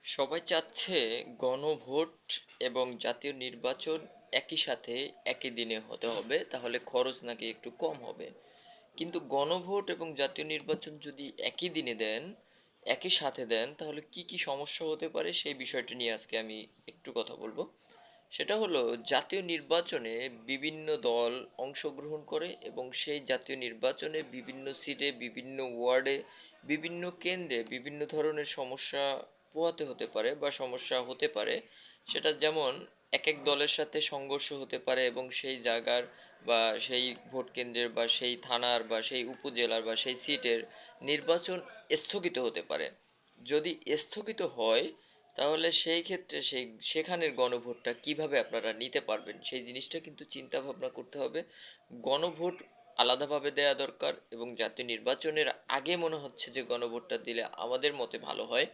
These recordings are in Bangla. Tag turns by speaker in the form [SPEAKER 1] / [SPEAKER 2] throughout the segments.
[SPEAKER 1] সবাই চাচ্ছে গণভোট এবং জাতীয় নির্বাচন একই সাথে একই দিনে হতে হবে, তাহলে খরচ নাকি একটু কম হবে। কিন্তু গণভোট এবং জাতীয় নির্বাচন যদি একই দিনে দেন, একই সাথে দেন, তাহলে কি কি সমস্যা হতে পারে সেই বিষয়টা নিয়ে আজকে আমি একটু কথা বলবো। সেটা হলো, জাতীয় নির্বাচনে বিভিন্ন দল অংশগ্রহণ করে এবং সেই জাতীয় নির্বাচনে বিভিন্ন সিটে, বিভিন্ন ওয়ার্ডে, বিভিন্ন কেন্দ্রে বিভিন্ন ধরনের সমস্যা পোহাতে হতে পারে বা সমস্যা হতে পারে। সেটা যেমন এক এক দলের সাথে সংঘর্ষ হতে পারে এবং সেই জায়গার বা সেই ভোট কেন্দ্রের বা সেই থানার বা সেই উপজেলার বা সেই সিটের নির্বাচন স্থগিত হতে পারে। যদি স্থগিত হয়, তাহলে সেই ক্ষেত্রে সেখানের গণভোটটা কিভাবে আপনারা নিতে পারবেন সেই জিনিসটা কিন্তু চিন্তা ভাবনা করতে হবে। গণভোট আলাদাভাবে দেয়া দরকার এবং জাতীয় নির্বাচনের আগে মনে হচ্ছে যে গণভোটটা দিলে আমাদের মতে ভালো হয়।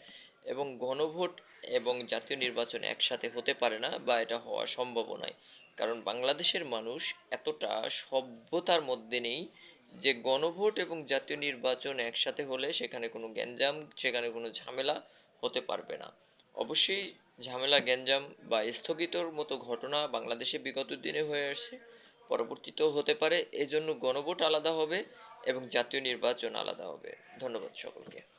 [SPEAKER 1] এবং গণভোট এবং জাতীয় নির্বাচন একসাথে হতে পারে না বা এটা হওয়া সম্ভবও নয়। কারণ বাংলাদেশের মানুষ এতটা সভ্যতার মধ্যে নেই যে গণভোট এবং জাতীয় নির্বাচন একসাথে হলে সেখানে কোনো গ্যাঞ্জাম, সেখানে কোনো ঝামেলা হতে পারবে না। অবশ্যই ঝামেলা, গ্যাঞ্জাম বা স্থগিতর মতো ঘটনা বাংলাদেশে বিগত দিনে হয়ে আসছে, পরবর্তীতেও হতে পারে। এজন্য গণভোট আলাদা হবে এবং জাতীয় নির্বাচন আলাদা হবে। ধন্যবাদ সকলকে।